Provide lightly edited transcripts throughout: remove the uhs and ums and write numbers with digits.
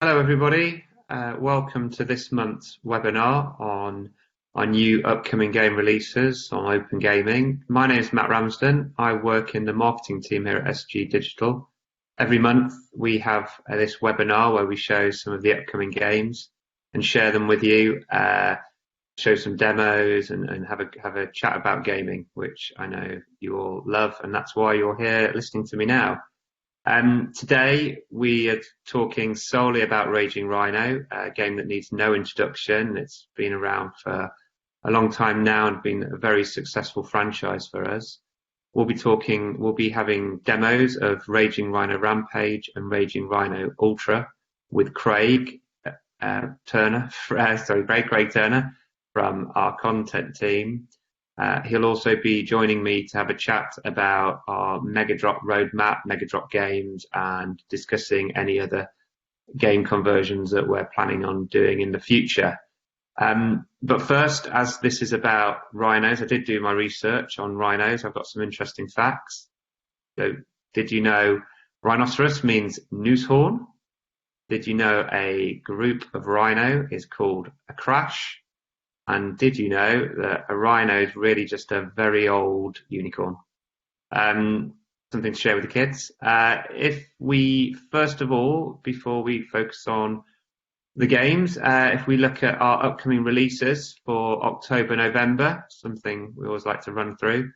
Hello, everybody. Welcome to this month's webinar on our new upcoming game releases on Open Gaming. My name is Matt Ramsden. I work in the marketing team here at SG Digital. Every month we have this webinar where we show some of the upcoming games and share them with you, show some demos and have a chat about gaming, which I know you all love, and that's why you're here listening to me now. Today we are talking solely about Raging Rhino, a game that needs no introduction. It's been around for a long time now and been a very successful franchise for us. We'll be having demos of Raging Rhino Rampage and Raging Rhino Ultra with Craig Turner, Craig Turner from our content team. He'll also be joining me to have a chat about our Megadrop roadmap, Megadrop games, and discussing any other game conversions that we're planning on doing in the future. But first, as this is about rhinos, I did do my research on rhinos. I've got some interesting facts. So, did you know rhinoceros means noose horn? Did you know a group of rhino is called a crash? And did you know that a rhino is really just a very old unicorn? Something to share with the kids. If we, first of all, before we focus on the games, if we look at our upcoming releases for October, November, something we always like to run through,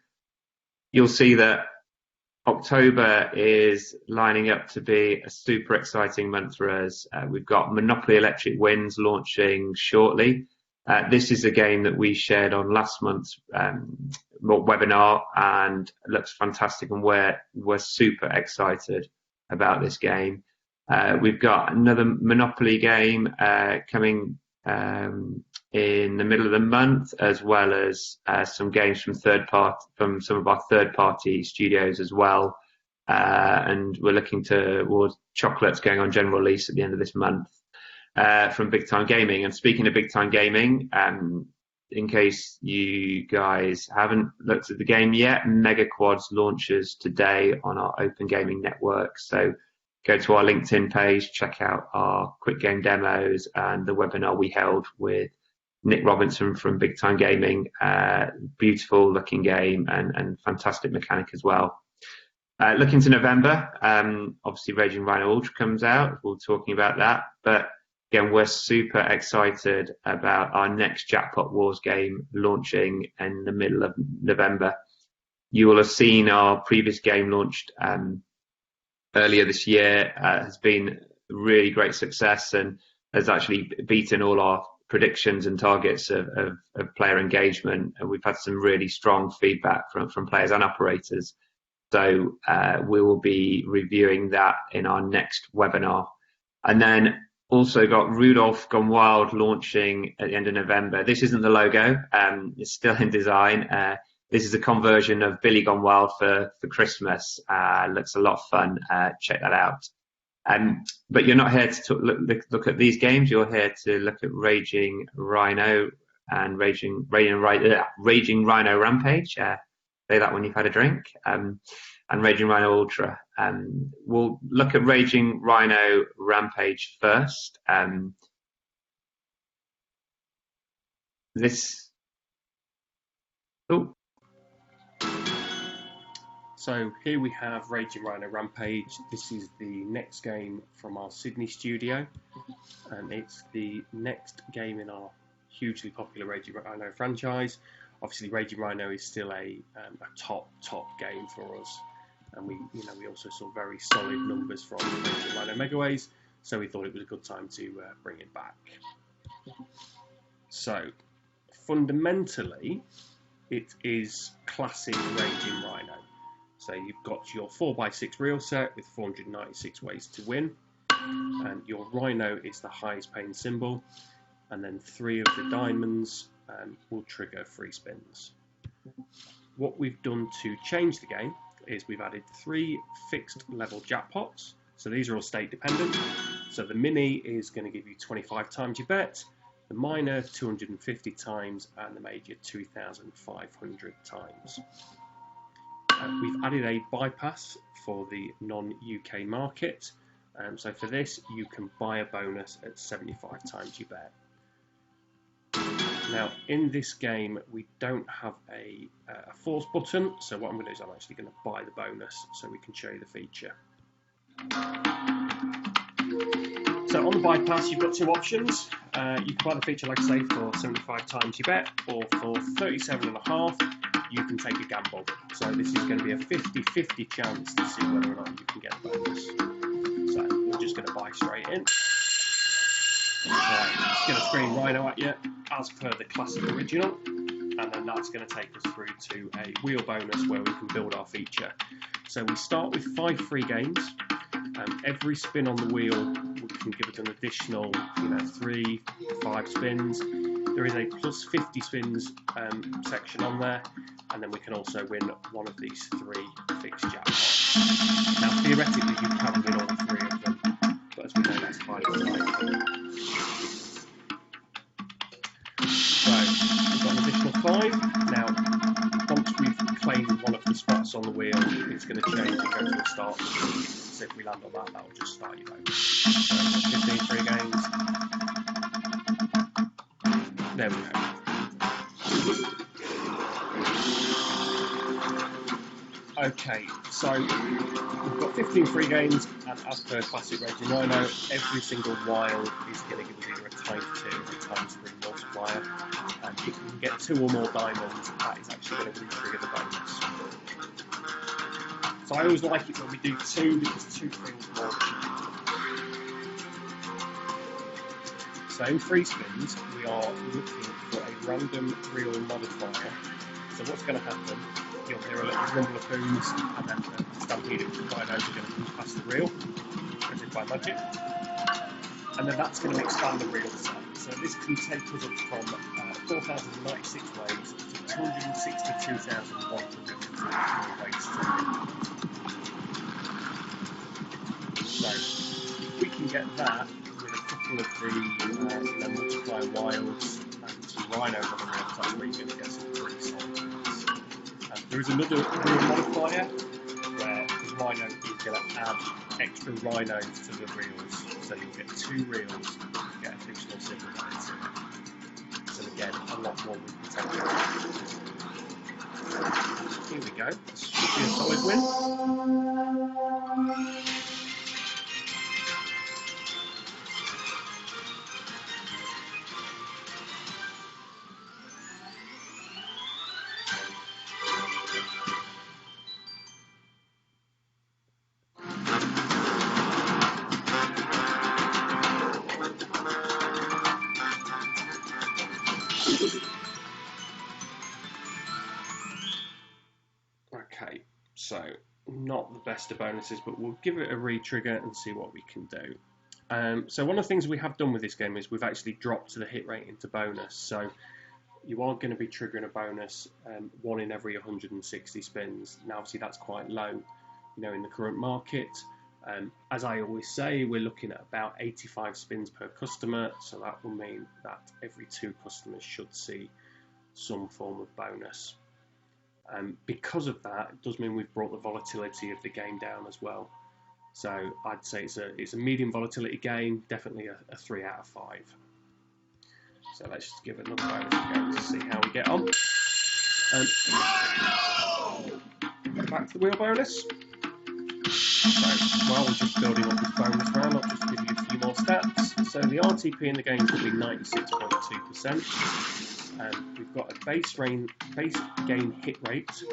you'll see that October is lining up to be a super exciting month for us. We've got Monopoly Electric Winds launching shortly. This is a game that we shared on last month's webinar and it looks fantastic, and we're super excited about this game. We've got another Monopoly game coming in the middle of the month, as well as some games from some of our third-party studios as well. And we're looking towards Chocolates going on general release at the end of this month. From Big Time Gaming. And speaking of Big Time Gaming, in case you guys haven't looked at the game yet, Mega Quads launches today on our Open Gaming network. So go to our LinkedIn page, check out our quick game demos and the webinar we held with Nick Robinson from Big Time Gaming. Beautiful looking game and fantastic mechanic as well. Looking to November, obviously Raging Rhino Ultra comes out. We're talking about that, but again, we're super excited about our next Jackpot Wars game launching in the middle of November. You will have seen our previous game launched earlier this year. Has been a really great success and has actually beaten all our predictions and targets of player engagement. And we've had some really strong feedback from players and operators. So we will be reviewing that in our next webinar. And then also got Rudolph Gone Wild launching at the end of November. This isn't the logo, it's still in design. This is a conversion of Billy Gone Wild for Christmas. Looks a lot of fun. Check that out. But you're not here to look at these games. You're here to look at Raging Rhino and Raging Rhino Rampage. Say that when you've had a drink. And Raging Rhino Ultra. We'll look at Raging Rhino Rampage first. So here we have Raging Rhino Rampage. This is the next game from our Sydney studio, and it's the next game in our hugely popular Raging Rhino franchise. Obviously, Raging Rhino is still a top game for us, and we also saw very solid numbers from Raging Rhino Megaways, so we thought it was a good time to bring it back. So, fundamentally, it is classic Raging Rhino. So you've got your 4x6 reel set with 496 ways to win, and your Rhino is the highest paying symbol, and then 3 of the diamonds will trigger free spins. What we've done to change the game is we've added 3 fixed level jackpots. So these are all state dependent. So the mini is going to give you 25 times your bet, the minor 250 times, and the major 2,500 times. We've added a bypass for the non-UK market, So for this, you can buy a bonus at 75 times your bet. Now, in this game, we don't have a force button, so what I'm going to do is I'm actually going to buy the bonus so we can show you the feature. So on the bypass, you've got two options. You can buy the feature, like I say, for 75 times your bet, or for 37.5, you can take a gamble. So this is going to be a 50-50 chance to see whether or not you can get the bonus. So we're just going to buy straight in. It's going to scream Rhino at you, as per the classic original, and then that's going to take us through to a wheel bonus where we can build our feature. So we start with 5 free games. Every spin on the wheel can give us an additional 3 to 5 spins. There is a plus 50 spins section on there, and then we can also win one of these 3 fixed jackpots. Now theoretically you can win all 3 of them, but as we know that's highly unlikely. So we've got an additional 5. Now once we've claimed one of the spots on the wheel, it's going to change and go to the start. So if we land on that, that'll just start your bonus. So 15 free games. There we go. Okay, so we've got 15 free games, and as per classic Raging Rhino, every single wild is going to give us either a times 2 or a times 3 multiplier. And if you can get 2 or more diamonds, that is actually going to re-trigger the bonus. So I always like it when we do 2 because 2 feels more achievable. So in free spins, we are looking for a random reel modifier. So what's going to happen, you'll hear a little rumble of booms, and then the stampede of rhinos are going to come past the reel, as if by magic. And then that's going to expand the reel set. So this can take us up from 4,096 waves to 262,143 waves. So if we can get that with a couple of the multiplier wilds and some rhinos on the reel, that's where you're going to get some pretty solid ones. There is another reel modifier where the rhino is going to add extra rhinos to the reels. So you'll get 2 reels and get additional symbol points. So again, a lot more with potential. Here we go. This should be a solid win. Okay, so not the best of bonuses, but we'll give it a re-trigger and see what we can do. So one of the things we have done with this game is we've actually dropped the hit rate into bonus. So you are going to be triggering a bonus 1 in every 160 spins. Now obviously that's quite low, in the current market. As I always say, we're looking at about 85 spins per customer, so that will mean that every 2 customers should see some form of bonus. Because of that, it does mean we've brought the volatility of the game down as well. So I'd say it's a medium volatility game, definitely a 3 out of 5. So let's just give it another bonus again to see how we get on. Back to the wheel bonus. So while we're just building up this bonus round, I'll just give you a few more stats. So the RTP in the game is going to be 96.2%. We've got a base game hit rate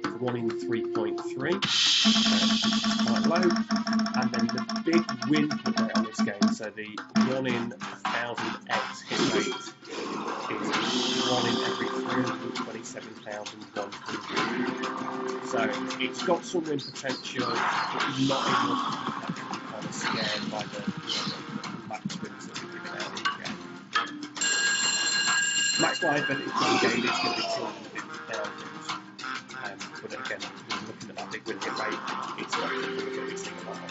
of 1 in 3.3, which is quite low. And then the big win hit rate on this game, so the 1 in 1,000x hit rate, is 1 in every 327,100. So it's got some win potential, but not enough to be kind of scared by the max wins that we're giving out in the game. Max liability for the game is going to be 250,000. But again, looking at that big win hit rate, it's not going to be the biggest thing about it.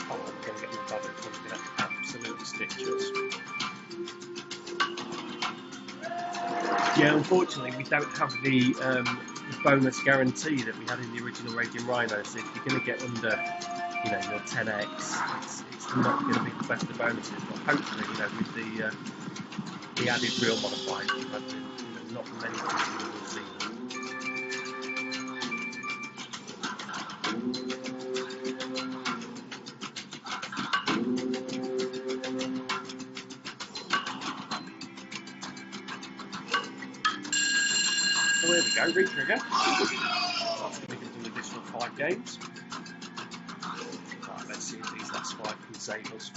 Oh, I'm going to get the bad at going to absolutely stitch us. Yeah, unfortunately, we don't have the bonus guarantee that we had in the original Raging Rhino. So if you're going to get under, your 10x, it's not going to be the best of bonuses. But hopefully, with the added real modifiers, we've had not many people will see them. So there we go, re-trigger. That's going to give them an additional 5 games. Right, let's see if these last 5 can save us.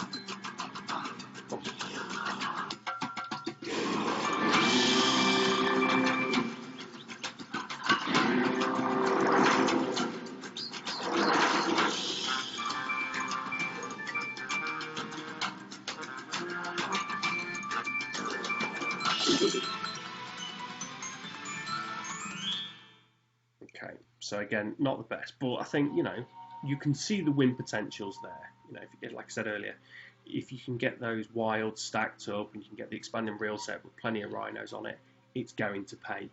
Okay, so again, not the best, but I think you can see the win potentials there. Like I said earlier, if you can get those wilds stacked up and you can get the expanding reel set with plenty of rhinos on it, it's going to pay.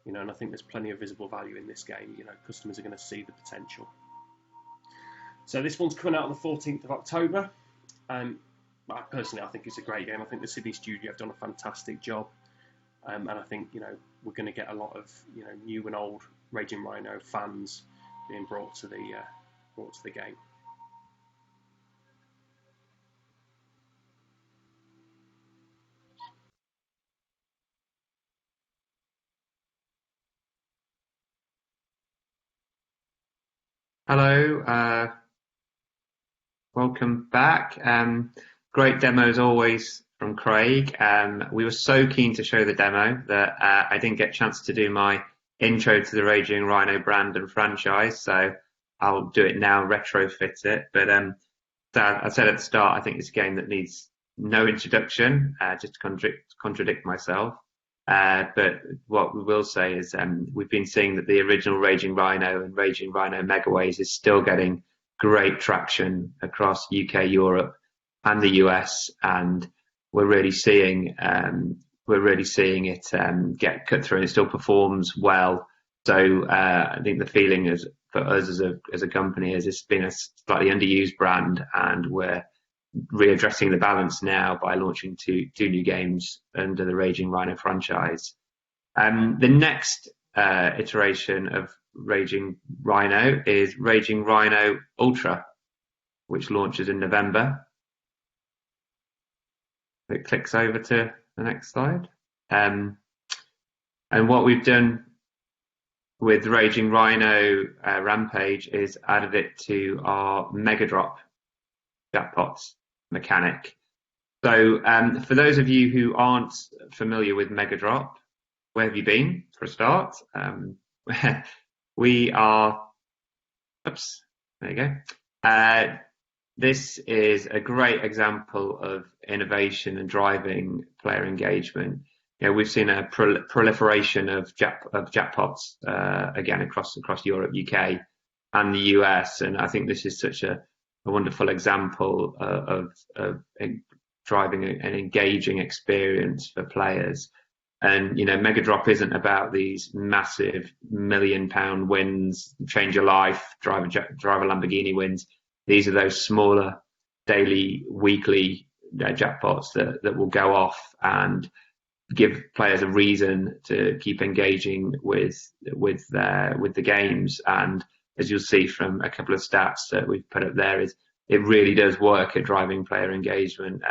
And I think there's plenty of visible value in this game. Customers are going to see the potential. So this one's coming out on the 14th of October. Personally, I think it's a great game. I think the Sydney studio have done a fantastic job. And I think we're going to get a lot of new and old Raging Rhino fans being brought to the game. Hello, welcome back. Great demo as always from Craig. We were so keen to show the demo that I didn't get a chance to do my intro to the Raging Rhino brand and franchise, so I'll do it now, retrofit it. But I said at the start, I think it's a game that needs no introduction, just to contradict myself. But what we will say is we've been seeing that the original Raging Rhino and Raging Rhino Megaways is still getting great traction across UK, Europe, and the US, and we're really seeing it get cut through, and it still performs well. So I think the feeling is for us as a company is it's been a slightly underused brand, and we're readdressing the balance now by launching two new games under the Raging Rhino franchise. The next iteration of Raging Rhino is Raging Rhino Ultra, which launches in November. It clicks over to the next slide. And what we've done with Raging Rhino Rampage is added it to our Mega Drop jackpots mechanic. So for those of you who aren't familiar with Mega Drop, where have you been for a start? We are, oops, there you go. This is a great example of innovation and driving player engagement. We've seen a proliferation of jackpots again across Europe, UK, and the US, and I think this is such a wonderful example of driving an engaging experience for players. And Mega Drop isn't about these massive £1 million wins, change your life, drive a Lamborghini wins. These are those smaller daily, weekly jackpots that will go off and give players a reason to keep engaging with the games. And as you'll see from a couple of stats that we've put up there, is it really does work at driving player engagement.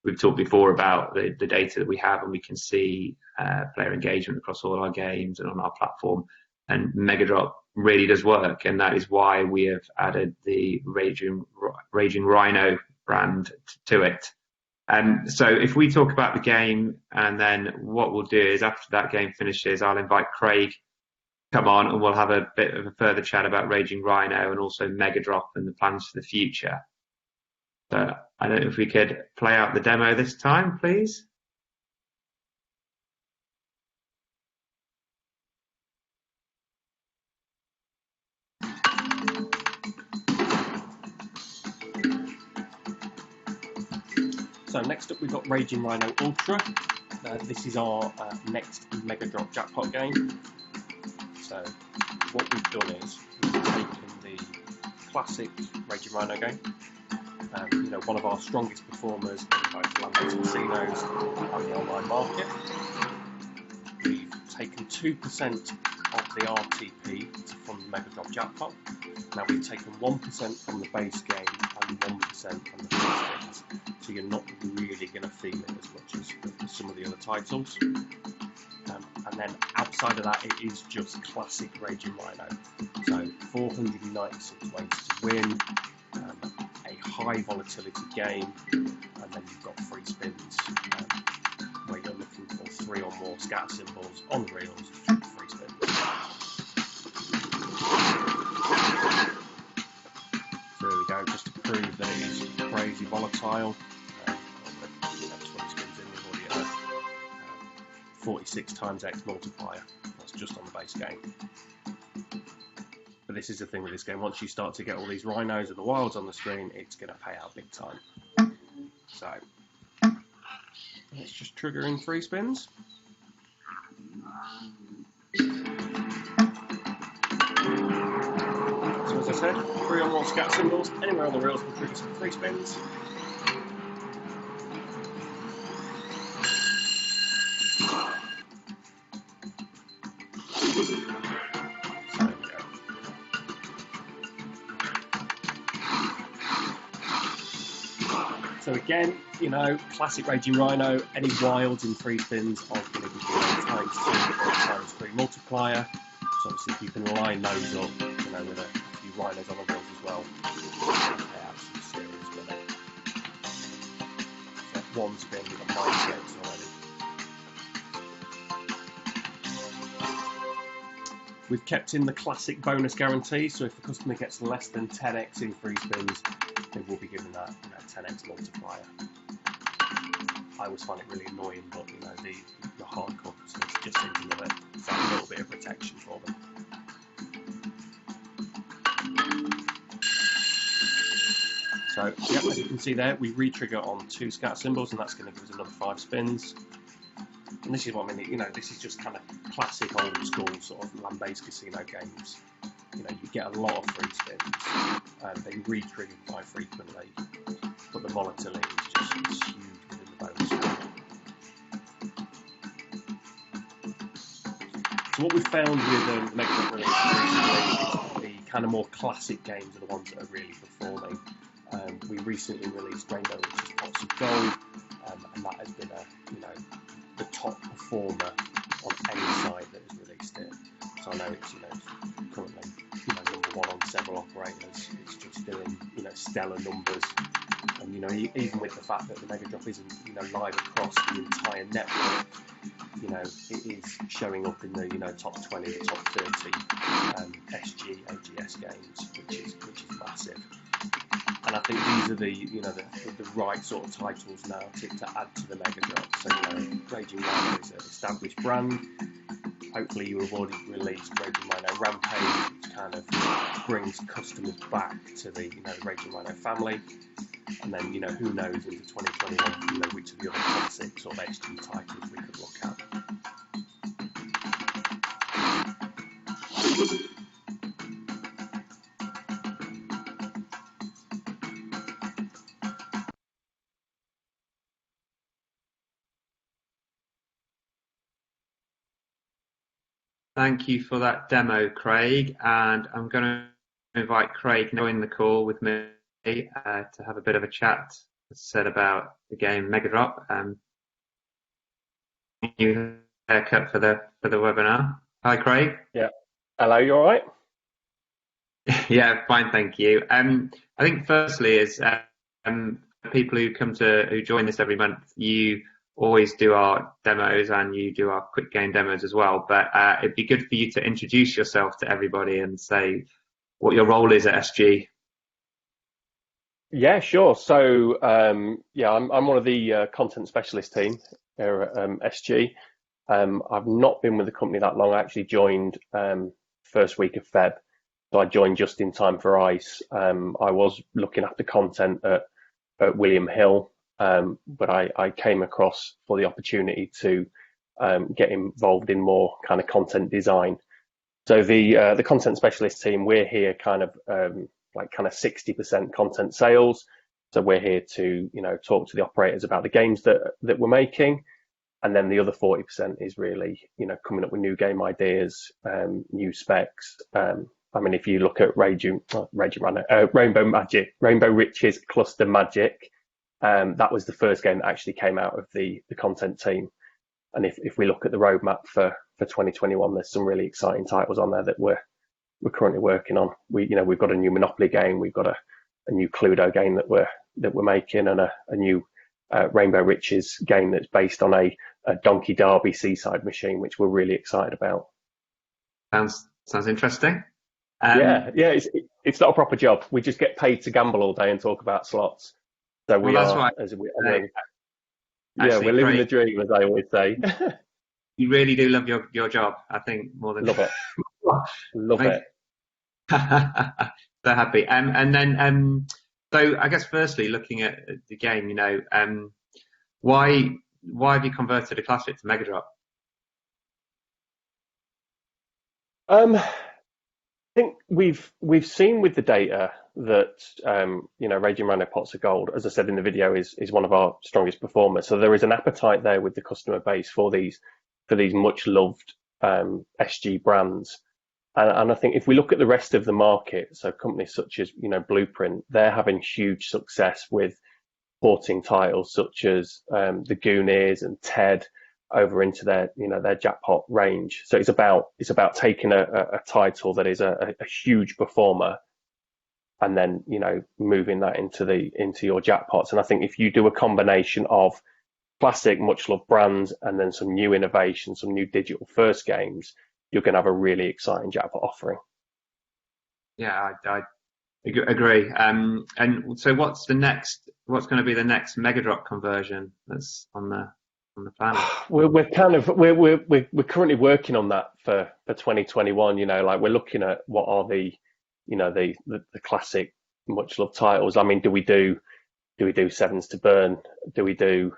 We've talked before about the data that we have, and we can see player engagement across all our games and on our platform. And Mega Drop really does work, and that is why we have added the Raging Rhino brand to it. So if we talk about the game, and then what we'll do is after that game finishes, I'll invite Craig come on, and we'll have a bit of a further chat about Raging Rhino and also Mega Drop and the plans for the future. So I don't know if we could play out the demo this time, please. So next up we've got Raging Rhino Ultra. This is our next Mega Drop Jackpot game. So what we've done is we've taken the classic Raging Rhino game, one of our strongest performers in both land-based casinos and the online market. We've taken 2% of the RTP to fund the Mega Drop Jackpot. Now we've taken 1% from the base game and 1% from the free spins, so you're not really going to feel it as much as some of the other titles. And then outside of that, it is just classic Raging Rhino. So 496 ways to win, a high volatility game, and then you've got free spins where you're looking for 3 or more scatter symbols on the reels for free spins. So there we go, just to prove that it is crazy volatile. 20 spins in, we've already 46 times X multiplier. That's just on the base game. But this is the thing with this game, once you start to get all these rhinos and the wilds on the screen, it's going to pay out big time. So let's just trigger in free spins. So as I said, 3 or more scatter symbols, anywhere on the reels will trigger some free spins. So again, classic Raging Rhino, any wilds in free spins are going to give you a times 2 or times 3 multiplier. So obviously if you can line those up, with a few rhinos on the reels as well, pay out some serious money. So one spin, you've got 9 games already. We've kept in the classic bonus guarantee, so if the customer gets less than 10x in free spins, they will be given that 10x multiplier. I always find it really annoying, but the hardcore customers just seem to love it. It's like a little bit of protection for them. So yeah, as you can see there, we re-trigger on 2 scatter symbols, and that's going to give us another 5 spins. And this is what I mean, this is just kind of classic old school sort of land-based casino games. You get a lot of free spins, and they re-trigger quite frequently, but the volatility is huge within the bonus game. So what we've found with the Mega Drop release recently is the kind of more classic games are the ones that are really performing. We recently released Rainbow, which is Pots of Gold, and that has been the top performer on any site that has released it. So I know it's currently number 1 on several operators. It's just doing stellar numbers, and even with the fact that the Mega Drop isn't live across the entire network, it is showing up in the top 20, the top 30 SG AGS games, which is massive. And I think these are the right sort of titles now to add to the Mega Drop. So Raging Rhino is an established brand. Hopefully you have already released Raging Rhino Rampage, which kind of brings customers back to the Raging Rhino family. And then who knows into 2021 which of the other classic sort of SG titles we could look at. Thank you for that demo, Craig. And I'm going to invite Craig to join the call with me to have a bit of a chat, as said, about the game Mega Drop. New haircut for the webinar. Hi, Craig. Yeah. Hello. You all right? Yeah, fine, thank you. I think firstly is people who join us every month, you always do our demos and you do our quick game demos as well, but it'd be good for you to introduce yourself to everybody and say what your role is at SG. Yeah, sure. So I'm one of the content specialist team here at SG. I've not been with the company that long. I actually joined first week of Feb, so I joined just in time for ICE. I was looking after content at William Hill, but I came across for the opportunity to get involved in more kind of content design. So the content specialist team, we're here kind of 60% content sales. So we're here to talk to the operators about the games that we're making, and then the other 40% is really coming up with new game ideas, new specs. I mean, if you look at Raging Rhino, Rainbow Riches Cluster Magic, that was the first game that actually came out of the content team. And if we look at the roadmap for 2021, there's some really exciting titles on there that we're currently working on. We've got a new Monopoly game, we've got a new Cluedo game that we're making, and a new Rainbow Riches game that's based on a Donkey Derby seaside machine, which we're really excited about. Sounds interesting. It's not a proper job. We just get paid to gamble all day and talk about slots. So we're living the dream, as I always say. You really do love your job, I think, more than love it. Love it. So happy. And then so I guess firstly, looking at the game, why have you converted a Classic to Mega Drop? I think we've seen with the data that Raging Rhino Pots of Gold, as I said in the video, is one of our strongest performers. So there is an appetite there with the customer base for these much loved SG brands. And I think if we look at the rest of the market, so companies such as Blueprint, they're having huge success with porting titles such as the Goonies and Ted over into their Jackpot range. So it's about taking a title that is a huge performer and then moving that into your jackpots. And I think if you do a combination of classic much loved brands and then some new innovation, some new digital first games, you're going to have a really exciting jackpot offering. Yeah, I agree. And so what's going to be the next Mega Drop conversion that's on the plan? We're currently working on that for 2021. We're looking at what are the classic much loved titles. I mean, do we do Sevens to Burn? Do we do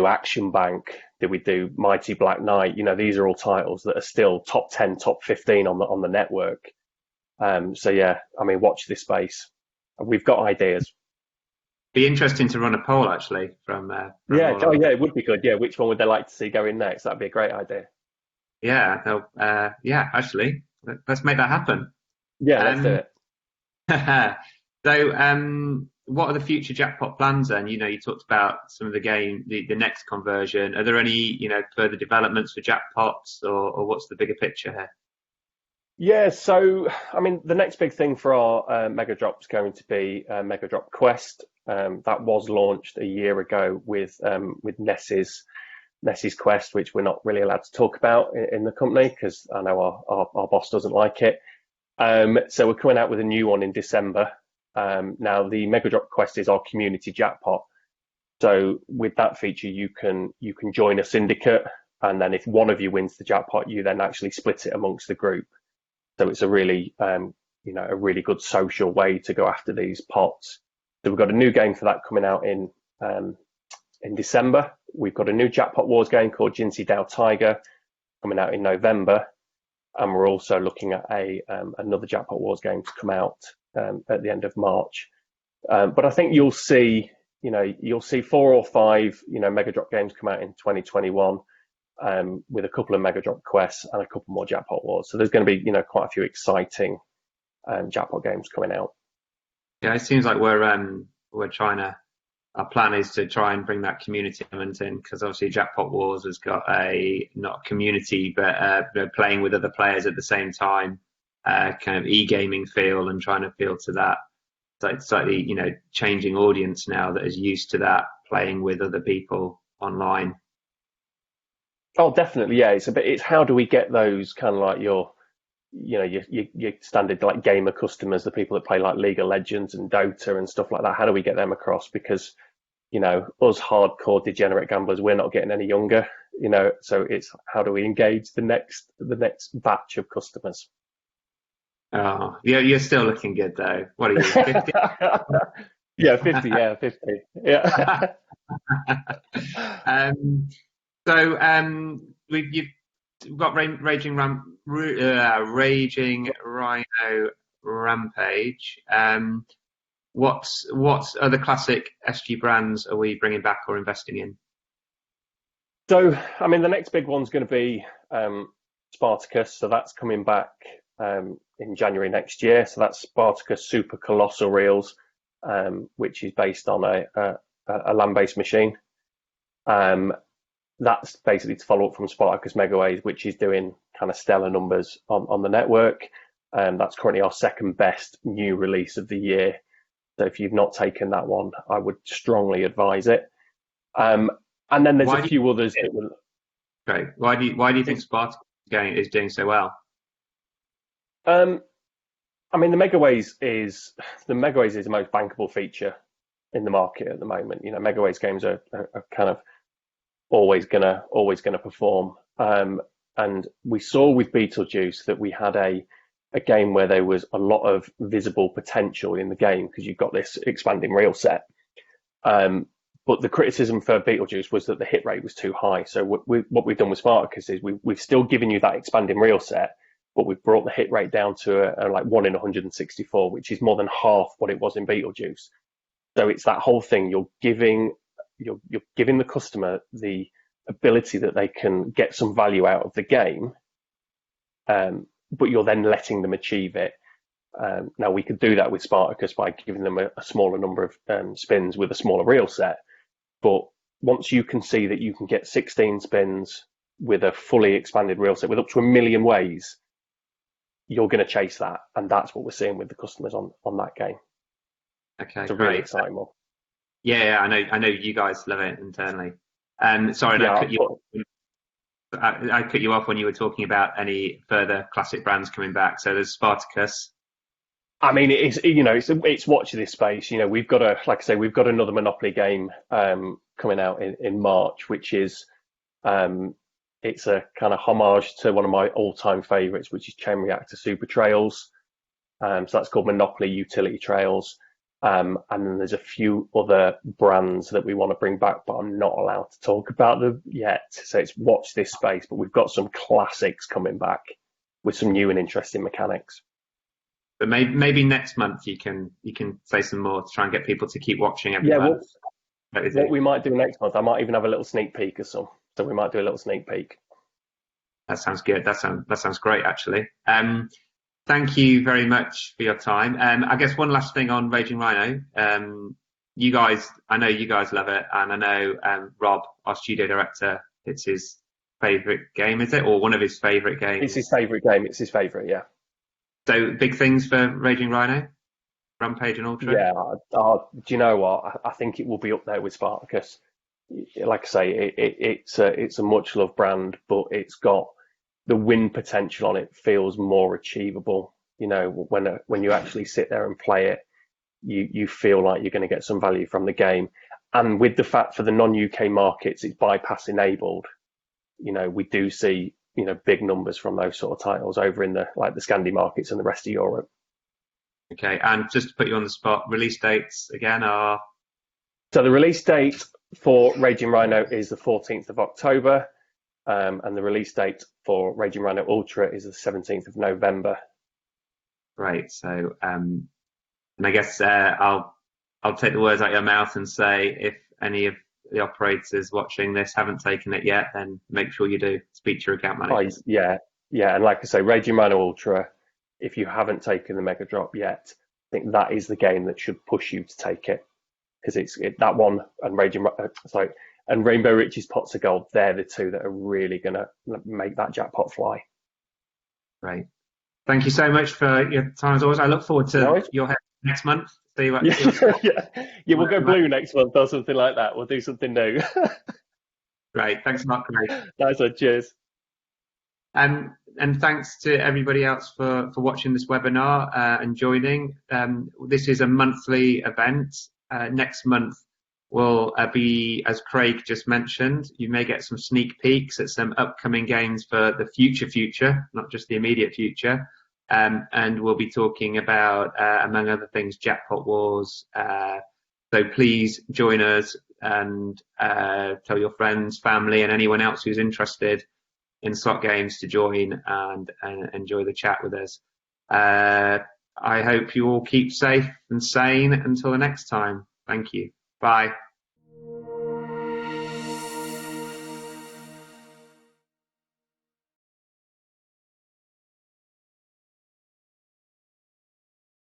Action Bank? Do we do Mighty Black Knight? These are all titles that are still top 10, top 15 on the network. So yeah, I mean, watch this space. We've got ideas. Be interesting to run a poll actually from it would be good. Yeah, which one would they like to see going next? That'd be a great idea. Actually, let's make that happen. Yeah, let's do it. So what are the future jackpot plans then? You talked about some of the game, the next conversion. Are there any further developments for jackpots, or what's the bigger picture here? Yeah, so I mean, the next big thing for our Mega Drop is going to be Mega Drop Quest. That was launched a year ago with Ness's Quest, which we're not really allowed to talk about in the company because I know our boss doesn't like it. So we're coming out with a new one in December. Now the Mega Drop Quest is our community jackpot. So with that feature, you can join a syndicate, and then if one of you wins the jackpot, you then actually split it amongst the group. So it's a really a really good social way to go after these pots. So we've got a new game for that coming out in December. We've got a new Jackpot Wars game called Jinsey Dow Tiger coming out in November, and we're also looking at another Jackpot Wars game to come out at the end of March. But I think you'll see 4 or 5 Mega Drop games come out in 2021. With a couple of Mega Drop quests and a couple more Jackpot Wars. So there's going to be, quite a few exciting Jackpot games coming out. Yeah, it seems like our plan is to try and bring that community element in, because obviously Jackpot Wars has got not a community, but playing with other players at the same time, kind of e-gaming feel, and trying to appeal to that slightly, changing audience now that is used to that, playing with other people online. Oh, definitely, yeah. It's how do we get those kind of like your standard like gamer customers, the people that play like League of Legends and Dota and stuff like that. How do we get them across? Because us hardcore degenerate gamblers, we're not getting any younger. So it's how do we engage the next batch of customers? Oh, yeah, you're still looking good though. What are you, 50? Yeah, 50. Yeah, 50. Yeah. um, you've got Raging Rhino Rampage. What other classic SG brands are we bringing back or investing in? So, I mean, the next big one's going to be Spartacus. So that's coming back in January next year. So that's Spartacus Super Colossal Reels, which is based on a land-based machine. That's basically to follow up from Spartacus Megaways, which is doing kind of stellar numbers on the network. That's currently our second best new release of the year. So if you've not taken that one, I would strongly advise it. And then there's a few others that will. Great. Why do you think Spartacus is doing so well? I mean, the Megaways is the most bankable feature in the market at the moment. You know, Megaways games are kind of always gonna perform. And we saw with Beetlejuice that we had a game where there was a lot of visible potential in the game because you've got this expanding reel set. But the criticism for Beetlejuice was that the hit rate was too high. So what we've done with Spartacus is we've still given you that expanding reel set, but we've brought the hit rate down to like 1 in 164, which is more than half what it was in Beetlejuice. So it's that whole thing. You're giving the customer the ability that they can get some value out of the game, but you're then letting them achieve it. Now we could do that with Spartacus by giving them a smaller number of spins with a smaller reel set. But once you can see that you can get 16 spins with a fully expanded reel set with up to 1 million ways, you're going to chase that. And that's what we're seeing with the customers on that game. Okay, it's a really exciting one. Yeah, I know you guys love it internally. Sorry, I cut you off when you were talking about any further classic brands coming back. So there's Spartacus. I mean, it's watch this space. You know, we've got another Monopoly game coming out in March, which is it's a kind of homage to one of my all-time favorites, which is Chain Reactor Super Trails. So that's called Monopoly Utility Trails. And then there's a few other brands that we want to bring back, but I'm not allowed to talk about them yet. So it's watch this space, but we've got some classics coming back with some new and interesting mechanics. But maybe next month you can say some more to try and get people to keep watching every month. What we might do next month, I might even have a little sneak peek or some. So we might do a little sneak peek. That sounds good. That sounds great, actually. Thank you very much for your time. I guess one last thing on Raging Rhino. You guys, I know you guys love it, and I know Rob, our studio director, it's his favourite game, is it, or one of his favourite games? It's his favourite game. It's his favourite, yeah. So big things for Raging Rhino, Rampage and Ultra. Yeah, do you know what? I think it will be up there with Spartacus. Like I say, it's a much loved brand, but it's got the win potential on it feels more achievable. You know, when you actually sit there and play it, you feel like you're going to get some value from the game. And with the fact for the non-UK markets, it's bypass enabled. You know, we do see big numbers from those sort of titles over in the Scandi markets and the rest of Europe. Okay, and just to put you on the spot, release dates again are? So the release date for Raging Rhino is the 14th of October, and the release date for Raging Rhino Ultra is the 17th of November. Right. So, and I guess I'll take the words out of your mouth and say if any of the operators watching this haven't taken it yet, then make sure you do. Speak to your account manager. Yeah, and like I say, Raging Rhino Ultra, if you haven't taken the Mega Drop yet, I think that is the game that should push you to take it, because that one and and Rainbow Riches Pots of Gold, they're the two that are really going to make that jackpot fly. Great. Thank you so much for your time as always. I look forward to your head next month. See what we'll go blue next month or something like that. We'll do something new. Great. Thanks a lot, Craig. Nice one. Cheers. And thanks to everybody else for watching this webinar and joining. This is a monthly event. Next month will be, as Craig just mentioned, you may get some sneak peeks at some upcoming games for the future, not just the immediate future. And we'll be talking about, among other things, Jackpot Wars, So please join us and tell your friends, family, and anyone else who's interested in slot games to join and enjoy the chat with us. I hope you all keep safe and sane until the next time. Thank you. Bye.